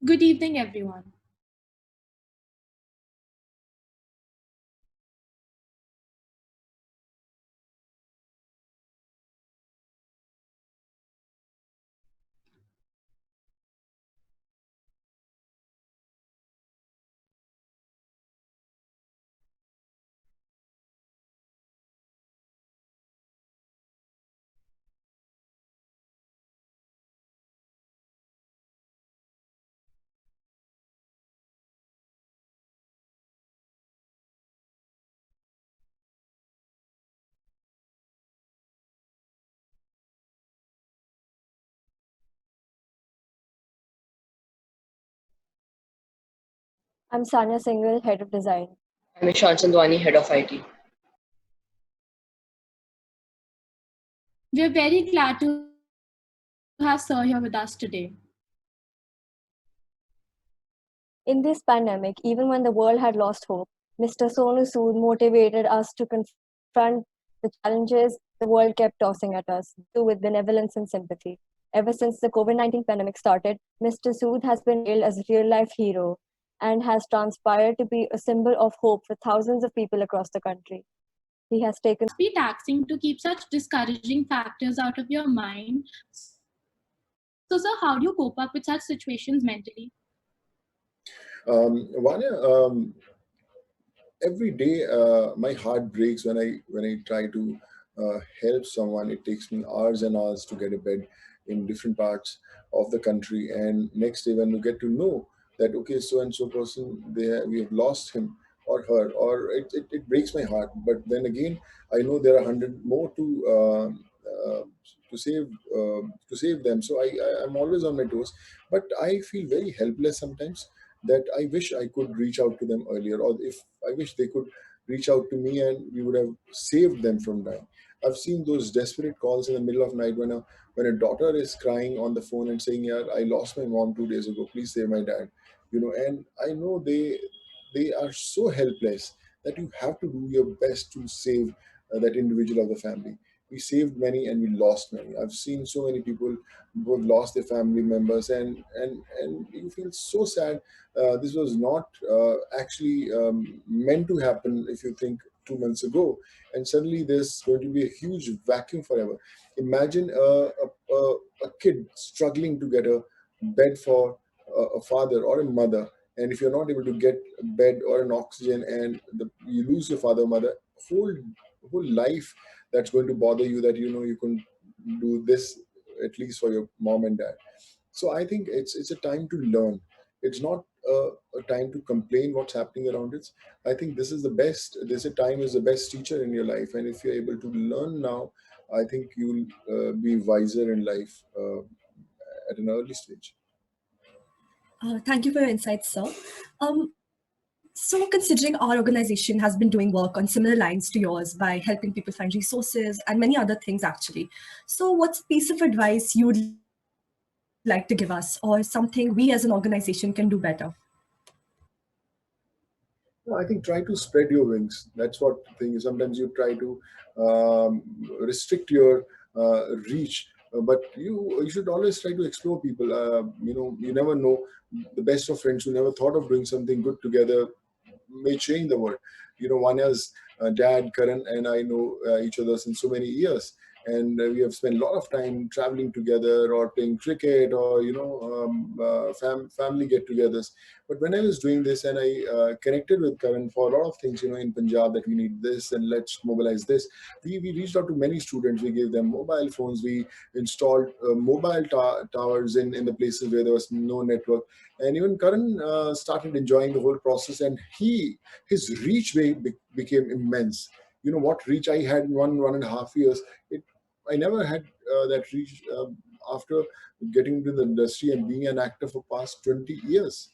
Good evening, everyone. I'm Sanya Singhal, Head of Design. I'm Ishan Chandwani, Head of IT. We're very glad to have Sir here with us today. In this pandemic, even when the world had lost hope, Mr. Sonu Sood motivated us to confront the challenges the world kept tossing at us, do with benevolence and sympathy. Ever since the COVID 19 pandemic started, Mr. Sood has been hailed as a real life hero and has transpired to be a symbol of hope for thousands of people across the country. He has taken. It must be taxing to keep such discouraging factors out of your mind. So, sir, how do you cope up with such situations mentally? Vanya, every day my heart breaks when I try to help someone. It takes me hours and hours to get a bed in different parts of the country, and next day when you get to know that okay, so and so person, we have lost him or her, or it breaks my heart. But then again, I know there are 100 more uh, to save to save them. So I'm always on my toes, but I feel very helpless sometimes, that I wish I could reach out to them earlier, or if I wish they could reach out to me and we would have saved them from dying. I've seen those desperate calls in the middle of night when a daughter is crying on the phone and saying, "Yeah, I lost my mom 2 days ago. Please save my dad." And I know they are so helpless that you have to do your best to save that individual of the family. We saved many and we lost many. I've seen so many people who have lost their family members, and you feel so sad. This was not actually meant to happen, if you think 2 months ago, and suddenly there's going to be a huge vacuum forever. Imagine a kid struggling to get a bed for a father or a mother, and if you're not able to get a bed or an oxygen, and you lose your father or mother, whole whole life that's going to bother you, that you can do this at least for your mom and dad. So I think it's a time to learn. It's not a time to complain what's happening around it. I think this is the best. This a time is the best teacher in your life, and if you're able to learn now, I think you'll be wiser in life at an early stage. Thank you for your insights, sir. So, considering our organization has been doing work on similar lines to yours by helping people find resources and many other things, actually. So, what's a piece of advice you would like to give us, or something we as an organization can do better? No, I think try to spread your wings. That's what the thing is. Sometimes you try to um, restrict your reach, but you should always try to explore people. You never know. The best of friends who never thought of doing something good together may change the world. Vanya's dad, Karan, and I know each other since so many years, and we have spent a lot of time traveling together or playing cricket, or family get-togethers. But when I was doing this and I connected with Karan for a lot of things, in Punjab, that we need this and let's mobilize this, we reached out to many students. We gave them mobile phones. We installed mobile towers in the places where there was no network. And even Karan started enjoying the whole process, and his reach became immense. What reach I had in 1.5 years, I never had that reach after getting into the industry and being an actor for past 20 years.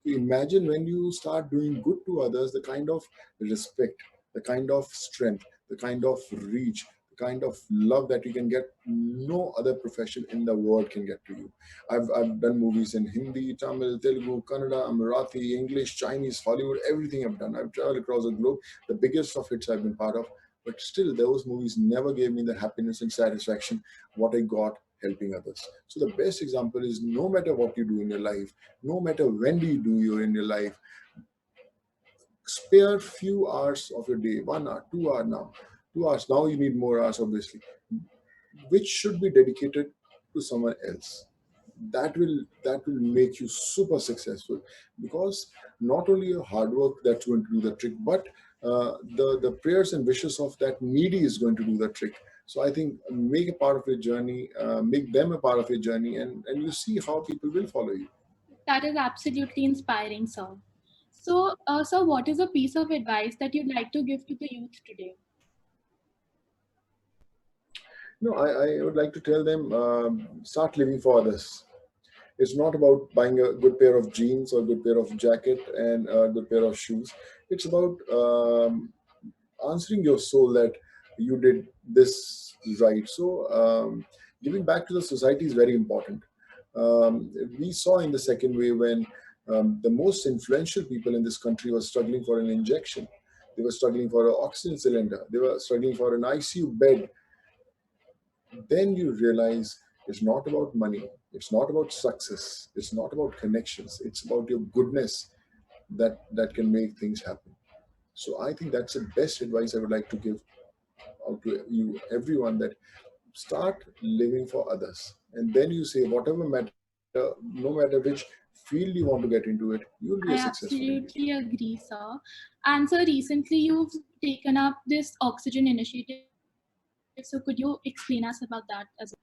Imagine when you start doing good to others, the kind of respect, the kind of strength, the kind of reach, the kind of love that you can get, no other profession in the world can get to you. I've done movies in Hindi, Tamil, Telugu, Kannada, Marathi, English, Chinese, Hollywood, everything I've done. I've traveled across the globe. The biggest of hits I've been part of. But still, those movies never gave me the happiness and satisfaction what I got helping others. So the best example is, no matter what you do in your life, no matter when do you do you in your life, spare few hours of your day, 1 hour, 2 hour now, 2 hours. Now you need more hours, obviously, which should be dedicated to someone else. That will make you super successful, because not only your hard work that's going to do the trick, but the prayers and wishes of that needy is going to do the trick. So I think make a part of your journey, make them a part of your journey, and you see how people will follow you. That is absolutely inspiring, sir. So, sir, what is a piece of advice that you'd like to give to the youth today? No, I would like to tell them, start living for others. It's not about buying a good pair of jeans or a good pair of jacket and a good pair of shoes. It's about answering your soul that you did this right. So giving back to the society is very important. We saw in the second wave when the most influential people in this country were struggling for an injection. They were struggling for an oxygen cylinder. They were struggling for an ICU bed. Then you realize it's not about money, it's not about success, it's not about connections, it's about your goodness that can make things happen. So I think that's the best advice I would like to give out to you, everyone, that start living for others. And then you say, whatever matter, no matter which field you want to get into it, you'll be I a successful individual. absolutely agree, sir. And sir, recently you've taken up this oxygen initiative. So could you explain us about that as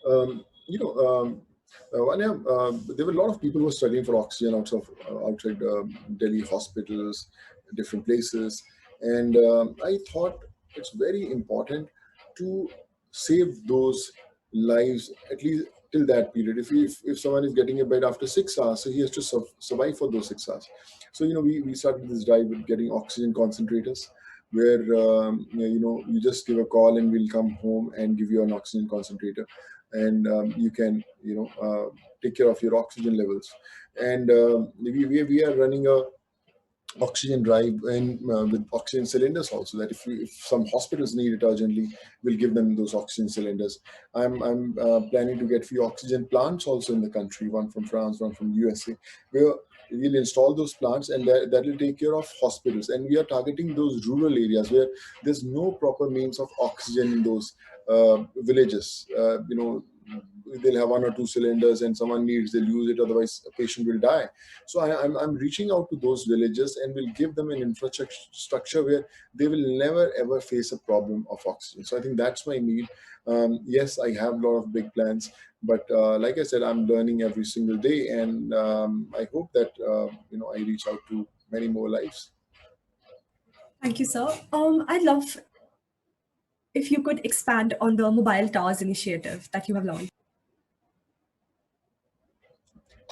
Um, you know, Vanya, there were a lot of people who were struggling for oxygen outside Delhi hospitals, different places, and I thought it's very important to save those lives at least till that period. If someone is getting a bed after 6 hours, so he has to survive for those 6 hours. So we started this drive with getting oxygen concentrators, where you just give a call and we'll come home and give you an oxygen concentrator, and you can take care of your oxygen levels. And we are running a oxygen drive and with oxygen cylinders also, that if some hospitals need it urgently, we'll give them those oxygen cylinders. I'm planning to get few oxygen plants also in the country, one from France, one from USA, where we'll install those plants, and that will take care of hospitals. And we are targeting those rural areas where there's no proper means of oxygen in those villages. They'll have one or two cylinders, and someone needs, they'll use it, otherwise a patient will die. So I'm reaching out to those villages, and will give them an infrastructure where they will never ever face a problem of oxygen. So I think that's my need. Yes, I have a lot of big plans, but like I said, I'm learning every single day, and I hope that I reach out to many more lives. Thank you, sir. I'd love if you could expand on the Mobile Towers initiative that you have launched.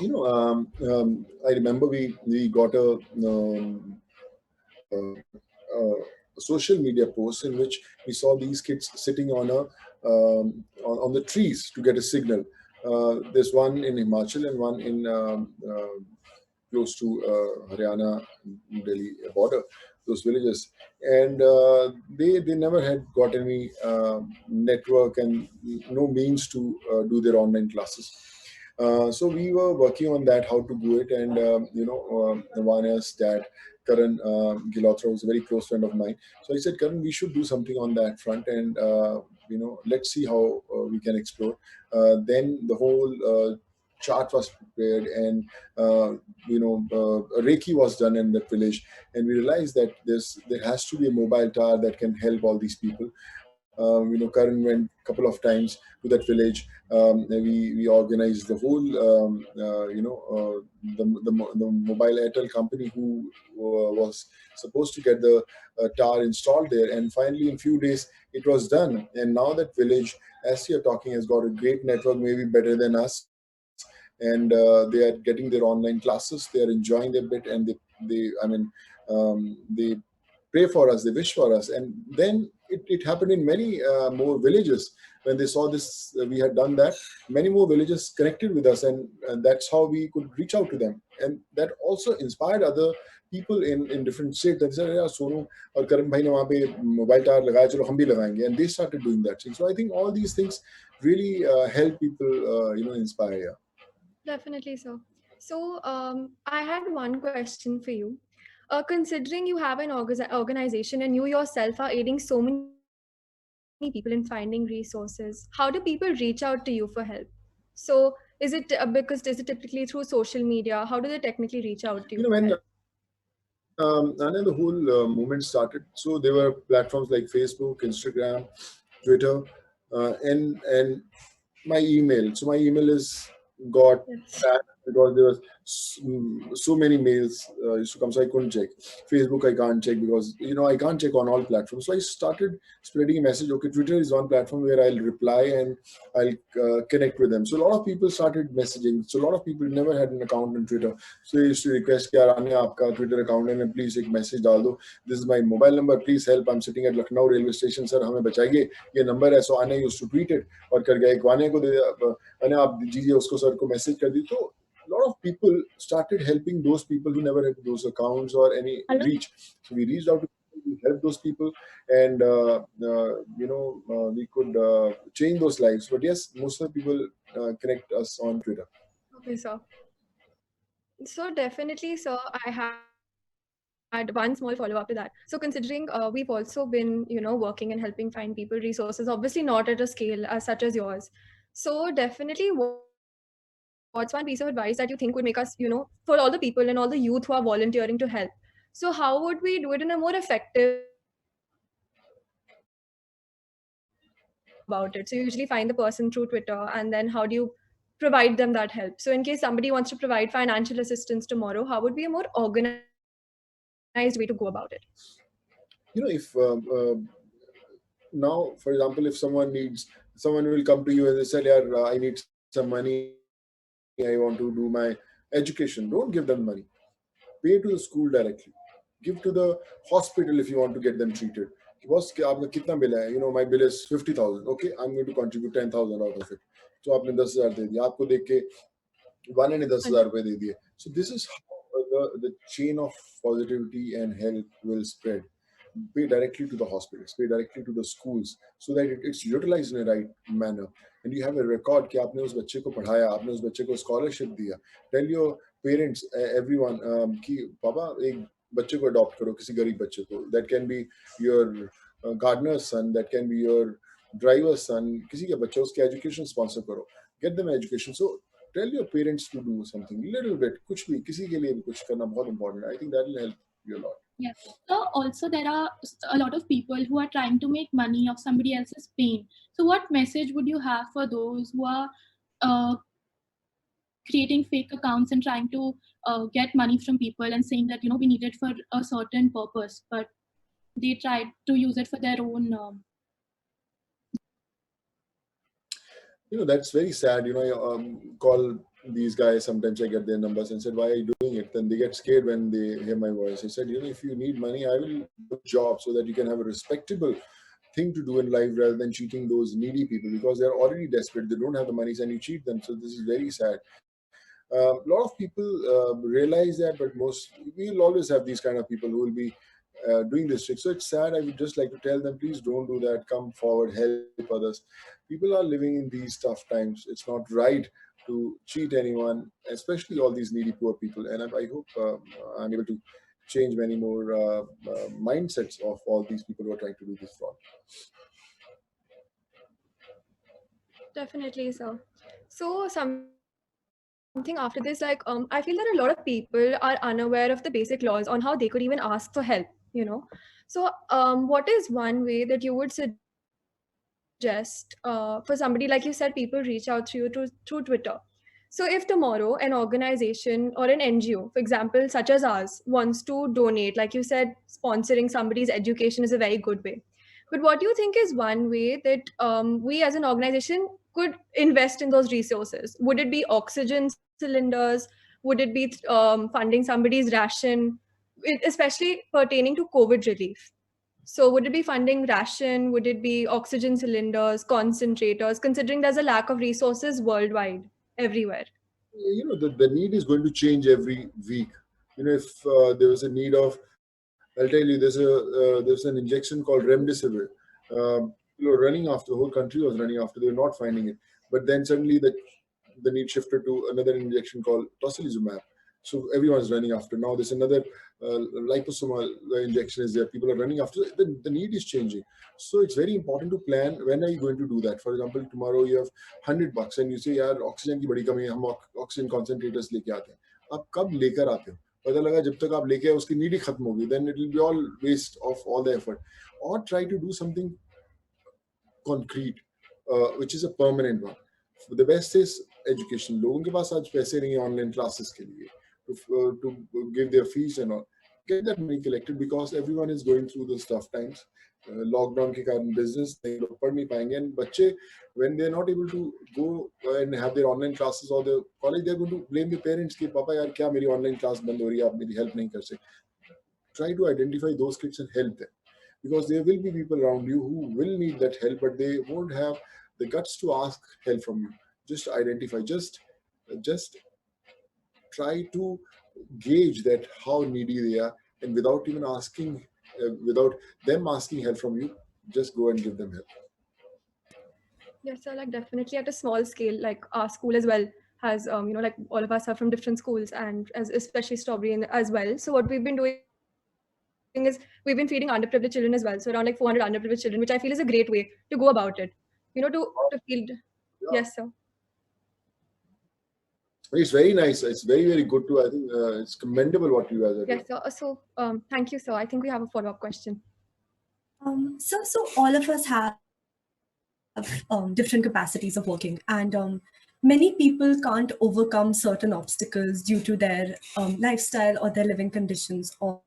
I remember we got a social media post in which we saw these kids sitting on the trees to get a signal. There's one in Himachal and one in close to Haryana, Delhi border, those villages, and they never had got any network and no means to do their online classes. So we were working on that, how to do it, and Navana's dad, Karan Gilotra, was a very close friend of mine. So I said, Karan, we should do something on that front, and let's see how we can explore. Then the whole chart was prepared, and Reiki was done in that village, and we realized that there has to be a mobile tower that can help all these people. Karan went a couple of times to that village. We organized the whole, the mobile Airtel company who was supposed to get the tower installed there. And finally, in few days, it was done. And now that village, as you're talking, has got a great network, maybe better than us. And they are getting their online classes. They are enjoying their bit, and they pray for us, they wish for us. And then it happened in many more villages. When they saw this, we had done that, many more villages connected with us, and that's how we could reach out to them. and that also inspired other people in different states. They said, yeah, Sonu or Karan bhai ne wahan pe mobile tower lagaya, chalo hum bhi lagayenge, and they started doing that thing. So I think all these things really help people, inspire. Yeah. Definitely so. So I had one question for you. Considering you have an organization and you yourself are aiding so many people in finding resources, how do people reach out to you for help? So is it typically through social media? How do they technically reach out to you? When and then the whole movement started, so there were platforms like Facebook, Instagram, Twitter, and my email. So my email is got banned because there was so many mails used to come, so I couldn't check. Facebook I can't check because I can't check on all platforms. So I started spreading a message. Okay, Twitter is one platform where I'll reply and I'll connect with them. So a lot of people started messaging. So a lot of people never had an account on Twitter. So they used to request, "Kya Rania, aapka Twitter account hai, and please एक message डाल दो. This is my mobile number. Please help. I'm sitting at Lucknow railway station. Sir, हमें बचाइए. ये number है." So Anya used to tweet it और कर गया एक वाने को दे अने आप दीजिए उसको सर को मैसेज कर दी. तो a lot of people started helping those people who never had those accounts or any reach. So we reached out to people, we helped those people, and we could change those lives. But yes, most of the people connect us on Twitter. Okay, sir. So definitely, sir, I had one small follow-up to that. So considering we've also been, working and helping find people resources, obviously not at a scale as such as yours. So definitely, what's one piece of advice that you think would make us, for all the people and all the youth who are volunteering to help? So how would we do it in a more effective about it? So you usually find the person through Twitter, and then how do you provide them that help? So in case somebody wants to provide financial assistance tomorrow, how would be a more organized way to go about it? If now, for example, if someone will come to you and they say, "Yeah, I need some money. I want to do my education." Don't give them money. Pay to the school directly. Give to the hospital if you want to get them treated. Boss, आपका कितना bill है? My bill is 50,000. Okay, I'm going to contribute 10,000 out of it. So आपने 10,000 दे दिया. आपको देख के वाने ने 10,000 रुपए दे दिए. So this is how the chain of positivity and help will spread. Pay directly to the hospitals, pay directly to the schools, so that it's utilized in a right manner. And you have a record कि आपने उस बच्चे को पढ़ाया, आपने उस बच्चे को scholarship दिया. Tell your parents, everyone, कि पापा एक बच्चे को adopt करो, किसी गरीब बच्चे को. That can be your gardener's son, that can be your driver's son. किसी का बच्चा, उसके education sponsor करो. Get them education. So tell your parents to do something, little bit, कुछ भी, किसी के लिए भी कुछ करना बहुत important. I think that will help you a lot. Yeah. So also there are a lot of people who are trying to make money of somebody else's pain. So what message would you have for those who are creating fake accounts and trying to get money from people and saying that we need it for a certain purpose, but they tried to use it for their own that's very sad. I call these guys, sometimes I get their numbers and said, "Why are you doing it?" Then they get scared when they hear my voice. I said, if you need money, I will do a job so that you can have a respectable thing to do in life rather than cheating those needy people, because they're already desperate. They don't have the money and you cheat them. So this is very sad. A lot of people realize that, but we'll always have these kind of people who will be doing this trick. So it's sad. I would just like to tell them, please don't do that. Come forward, help others. People are living in these tough times. It's not right to cheat anyone, especially all these needy poor people. And I hope I'm able to change many more mindsets of all these people who are trying to do this fraud. Definitely, sir. So something after this, like I feel that a lot of people are unaware of the basic laws on how they could even ask for help. So what is one way that you would suggest for somebody, like you said, people reach out to you through Twitter? So if tomorrow an organization or an NGO, for example, such as ours, wants to donate, like you said, sponsoring somebody's education is a very good way. But what do you think is one way that we as an organization could invest in those resources? Would it be oxygen cylinders? Would it be funding somebody's ration, especially pertaining to COVID relief? So would it be funding ration? Would it be oxygen cylinders, concentrators, considering there's a lack of resources worldwide, everywhere? the need is going to change every week. If there was a need of, I'll tell you, there's an injection called remdesivir. Running after, the whole country was running after, they were not finding it. But then suddenly the need shifted to another injection called tocilizumab. So everyone's running after. Now there's another liposomal injection is there. People are running after. The need is changing. So it's very important to plan when are you going to do that. For example, tomorrow you have $100 and you say, यार oxygen की बड़ी कमी है, हम oxygen concentrators लेके आते हैं. आप कब लेकर आते हो? पता लगा जब तक आप लेके आए उसकी नीड ही खत्म होगी. Then it will be all waste of all the effort. Or try to do something concrete, which is a permanent one. The best is education. लोगों के पास आज पैसे नहीं है online classes के लिए to give their fees and all. Get that money collected because everyone is going through those tough times. Lockdown के कारण business नहीं लोग पढ़ नहीं पाएंगे, and बच्चे when they are not able to go and have their online classes or the college, they are going to blame their parents कि पापा यार क्या मेरी online class बंद हो रही है, आप मेरी help नहीं कर सकते. Try to identify those kids and help them, because there will be people around you who will need that help, but they won't have the guts to ask help from you. Just identify, just try to gauge that how needy they are, and without even asking, without them asking help from you, just go and give them help. Yes, sir, like definitely at a small scale, like our school as well has, like all of us are from different schools, and especially Strawberry as well. So what we've been doing is we've been feeding underprivileged children as well. So around like 400 underprivileged children, which I feel is a great way to go about it, to feed. Yeah. Yes, sir. It's very nice. It's very, very good too. I think it's commendable what you guys are doing. Yes, sir. So thank you, sir. I think we have a follow-up question. So all of us have different capacities of working, and many people can't overcome certain obstacles due to their lifestyle or their living conditions or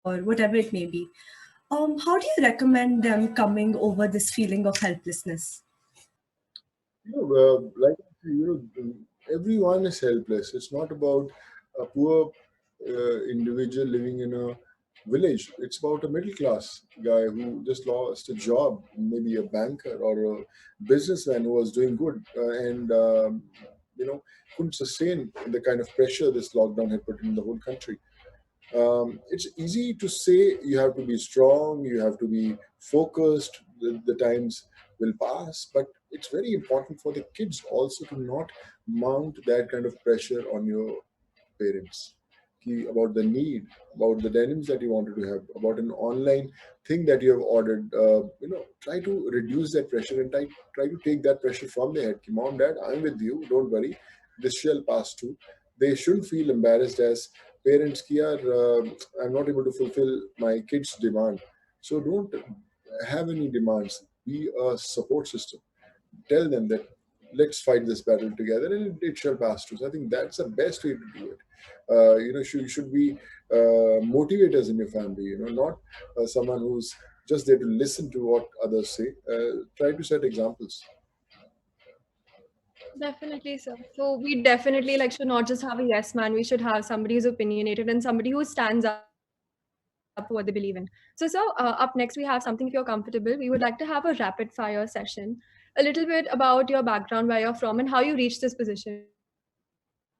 whatever it may be. How do you recommend them coming over this feeling of helplessness? Like everyone is helpless. It's not about a poor individual living in a village. It's about a middle class guy who just lost a job, maybe a banker or a businessman who was doing good and couldn't sustain the kind of pressure this lockdown had put in the whole country. It's easy to say you have to be strong, you have to be focused, the times will pass, but it's very important for the kids also to not mount that kind of pressure on your parents. About the need, about the denims that you wanted to have, about an online thing that you have ordered. Try to reduce that pressure and try to take that pressure from their head. Mom, Dad, I'm with you. Don't worry. This shall pass too. They shouldn't feel embarrassed as parents. I'm not able to fulfill my kids' demand. So don't have any demands. Be a support system. Tell them that let's fight this battle together and it shall pass too. So I think that's the best way to do it. You should be motivators in your family, not someone who's just there to listen to what others say. Try to set examples. Definitely, sir. So we definitely should not just have a yes man. We should have somebody who's opinionated and somebody who stands up for what they believe in. So, sir, up next we have something, if you're comfortable, we would like to have a rapid fire session. A little bit about your background, where you're from, and how you reached this position.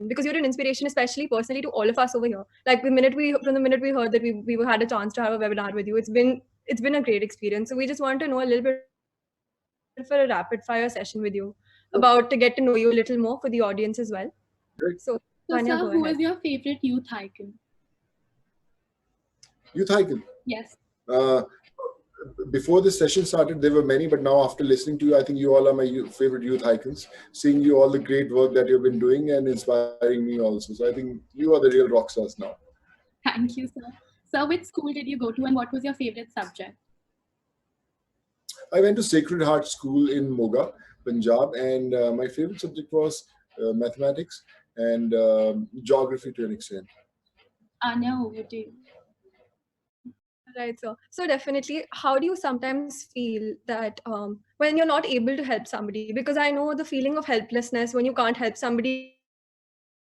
Because you're an inspiration, especially personally, to all of us over here. Like from the minute we heard that we had a chance to have a webinar with you, it's been a great experience. So we just want to know a little bit for a rapid fire session with you to get to know you a little more for the audience as well. Great. So Tanya, sir, who is your favorite youth icon? Youth icon? Yes. Before this session started, there were many, but now after listening to you, I think you all are my favorite youth icons. Seeing you all the great work that you've been doing and inspiring me also. So I think you are the real rock stars now. Thank you, sir. Sir, which school did you go to and what was your favorite subject? I went to Sacred Heart School in Moga, Punjab, and my favorite subject was mathematics and geography to an extent. Anya, over to you. Right, so definitely, how do you sometimes feel that when you're not able to help somebody? Because I know the feeling of helplessness when you can't help somebody,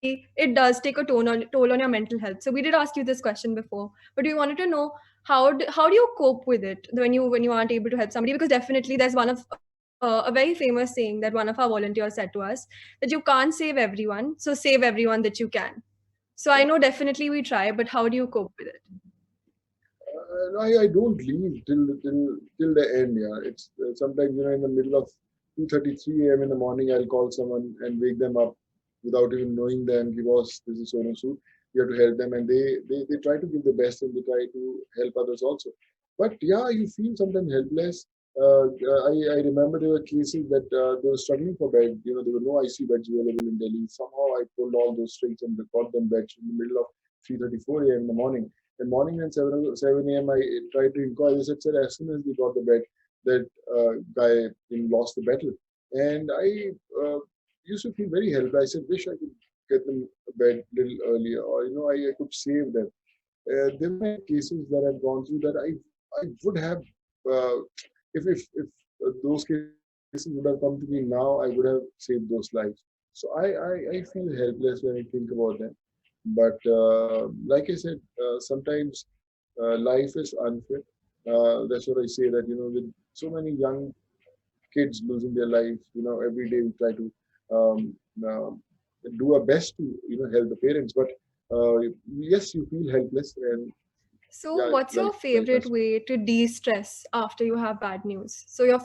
it does take a toll on your mental health. So we did ask you this question before, but we wanted to know how do you cope with it when you aren't able to help somebody? Because definitely there's one of a very famous saying that one of our volunteers said to us, that you can't save everyone, so save everyone that you can. So I know definitely we try, but how do you cope with it? I don't leave till the end. Yeah, it's sometimes in the middle of 2:33 a.m. in the morning, I'll call someone and wake them up without even knowing them. Give us this is so and so. You have to help them, and they try to give the best and they try to help others also. But yeah, you feel sometimes helpless. I remember there were cases that they were struggling for bed. There were no ICU beds available in Delhi. Somehow I pulled all those strings and got them beds in the middle of 3:34 a.m. in the morning. In morning at 7 a.m., I tried to inquire. They said, sir, as soon as we got the bed, that guy lost the battle. And I used to feel very helpless. I said, wish I could get them a bed a little earlier, or I could save them. There were cases that I've gone through that I would have, uh, if those cases would have come to me now, I would have saved those lives. So I feel helpless when I think about them. But like I said, sometimes life is unfair. That's what I say, that with so many young kids losing their lives, every day we try to um, uh, do our best to help the parents. But yes, you feel helpless, and So yeah, what's your life favorite has. way to de-stress after you have bad news? So your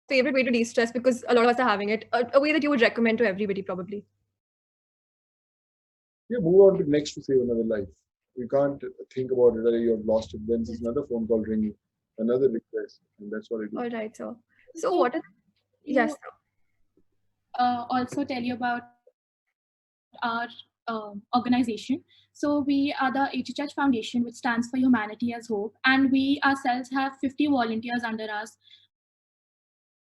favorite way to de-stress, because a lot of us are having it, a way that you would recommend to everybody probably. Yeah, move on to next to save another life. You can't think about it that you have lost it. Then there's another phone call ringing, another request, and that's what I do. All right, so so So what are yes, you sir. also tell you about our organization. So we are the HHH Foundation, which stands for Humanity as Hope, and we ourselves have 50 volunteers under us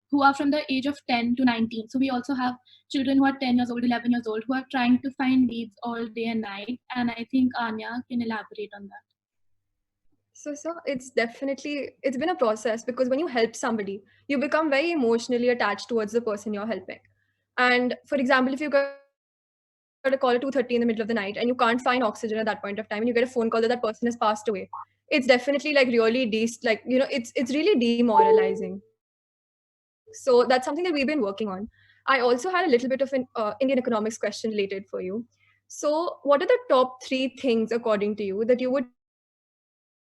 who are from the age of 10 to 19. So we also have children who are 10 years old, 11 years old, who are trying to find leads all day and night. And I think Anya can elaborate on that. So it's been a process, because when you help somebody, you become very emotionally attached towards the person you're helping. And for example, if you got a call at 2:30 in the middle of the night and you can't find oxygen at that point of time, and you get a phone call that that person has passed away, it's definitely like really it's really demoralizing. So that's something that we've been working on. I also had a little bit of an Indian economics question related for you. So what are the top three things, according to you, that you would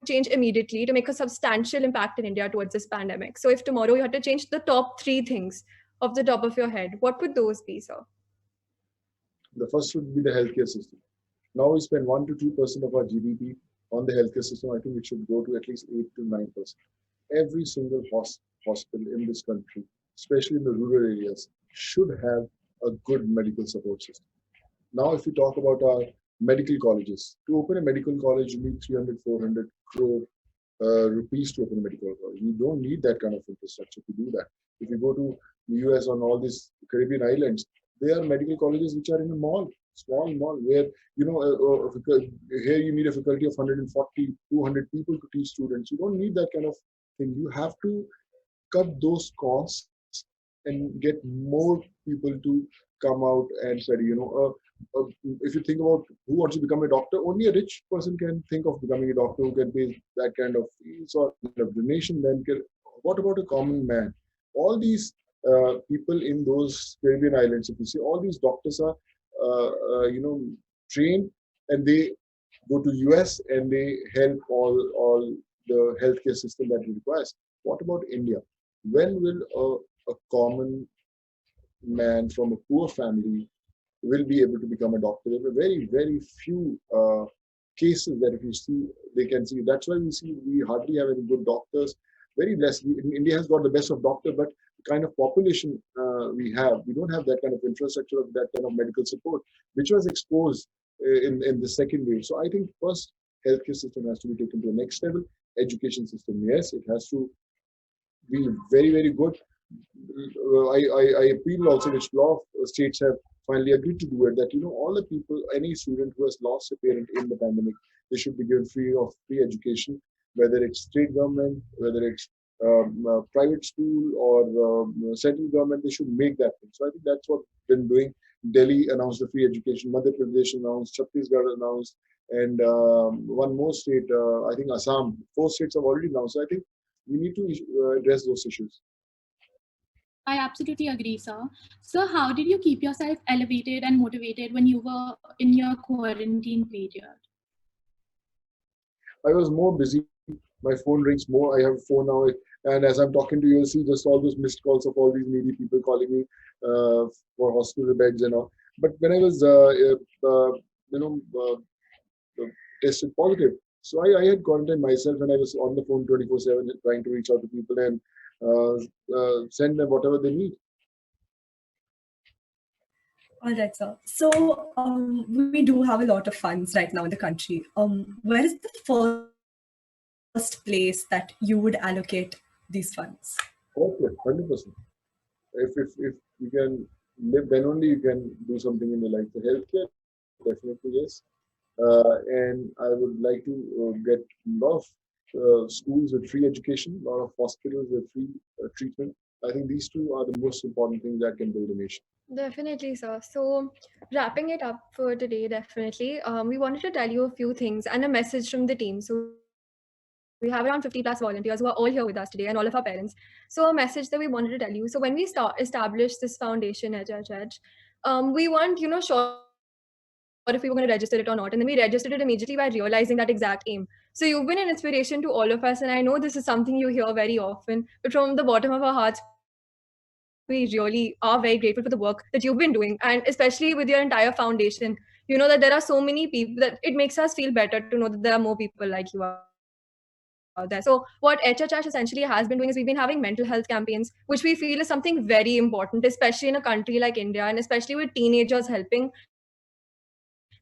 change immediately to make a substantial impact in India towards this pandemic? So if tomorrow you had to change the top three things off the top of your head, what would those be, sir? The first would be the healthcare system. Now we spend 1 to 2% of our GDP on the healthcare system. I think it should go to at least 8 to 9%. Every single hospital in this country, especially in the rural areas, should have a good medical support system. Now, if we talk about our medical colleges, to open a medical college, you need 300, 400 crore rupees to open a medical college. You don't need that kind of infrastructure to do that. If you go to the US on all these Caribbean islands, there are medical colleges which are in a mall, small mall, where here you need a faculty of 140, 200 people to teach students. You don't need that kind of thing. You have to cut those costs and get more people to come out and study. If you think about who wants to become a doctor, only a rich person can think of becoming a doctor, who can pay that kind of fees or donation. Then what about a common man? All these people in those Caribbean islands, if you see, all these doctors are trained, and they go to US and they help all the healthcare system that it requires. What about India? When will a common man from a poor family will be able to become a doctor? There are very, very few cases that if you see, they can see. That's why we hardly have any good doctors. Very less. India has got the best of doctors, but the kind of population we don't have that kind of infrastructure, of that kind of medical support, which was exposed in the second wave. So I think first, healthcare system has to be taken to the next level. Education system, yes, it has to be very, very good. I appeal also, which law of states have finally agreed to do it, that all the people, any student who has lost a parent in the pandemic, they should be given free education, whether it's state government, whether it's private school, or central government. They should make that thing. So I think that's what we've been doing. Delhi announced the free education, Madhya Pradesh announced, Chhattisgarh announced, and one more state, I think Assam. 4 states have already announced. So I think we need to address those issues. I absolutely agree, sir. So, how did you keep yourself elevated and motivated when you were in your quarantine period? I was more busy. My phone rings more. I have a phone now, and as I'm talking to you, see just all those missed calls of all these needy people calling me for hospital beds and all. But when I was, you know, tested positive, so I had quarantined myself, and I was on the phone 24/7, trying to reach out to people and send them whatever they need. All right, sir. So we do have a lot of funds right now in the country. Where is the first place that you would allocate these funds? Okay, 100%. If you can live, then only you can do something in your life. The healthcare, definitely yes. And I would like to get a lot of schools with free education, a lot of hospitals with free treatment. I think these two are the most important things that can build a nation. Definitely, sir. So, wrapping it up for today, definitely, we wanted to tell you a few things and a message from the team. So, we have around 50 plus volunteers who are all here with us today and all of our parents. So, a message that we wanted to tell you. So, when we established this foundation, HHH, we weren't, sure if we were going to register it or not. And then we registered it immediately by realizing that exact aim. So, you've been an inspiration to all of us. And I know this is something you hear very often, but from the bottom of our hearts, we really are very grateful for the work that you've been doing, and especially with your entire foundation. You know that there are so many people that it makes us feel better to know that there are more people like you out there. So what HHH essentially has been doing is we've been having mental health campaigns, which we feel is something very important, especially in a country like India, and especially with teenagers helping.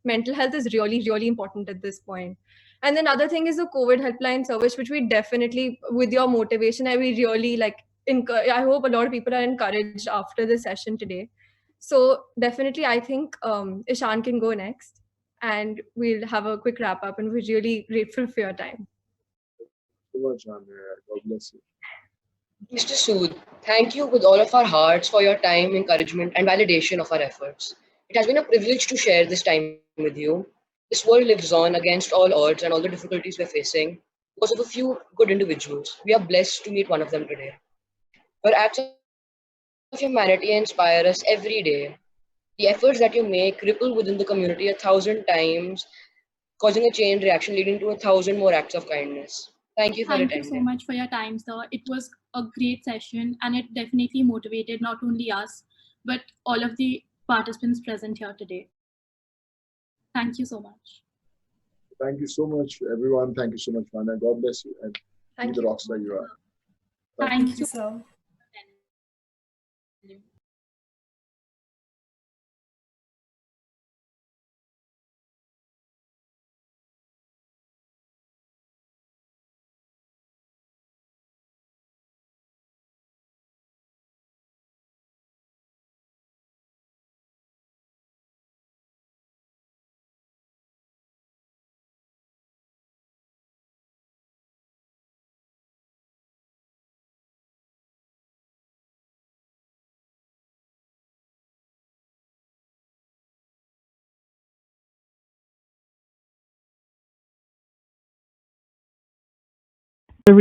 Mental health is really, really important at this point. And then other thing is the COVID helpline service, which we definitely, with your motivation, I we really I hope a lot of people are encouraged after this session today. So definitely, I think Ishan can go next, and we'll have a quick wrap up. And we're really grateful for your time. So much, man. God bless you. Mr. Sood, thank you with all of our hearts for your time, encouragement, and validation of our efforts. It has been a privilege to share this time with you. This world lives on against all odds and all the difficulties we're facing because of a few good individuals. We are blessed to meet one of them today. Your acts of humanity inspire us every day. The efforts that you make ripple within the community 1,000 times, causing a chain reaction leading to 1,000 more acts of kindness. Thank you for Thank you attending. so much for your time, sir. It was a great session and it definitely motivated not only us, but all of the participants present here today. Thank you so much. Thank you so much, everyone. Thank you so much, man. And God bless you and be Thank the you. rockstar you are. Thank Thank you. you, sir. The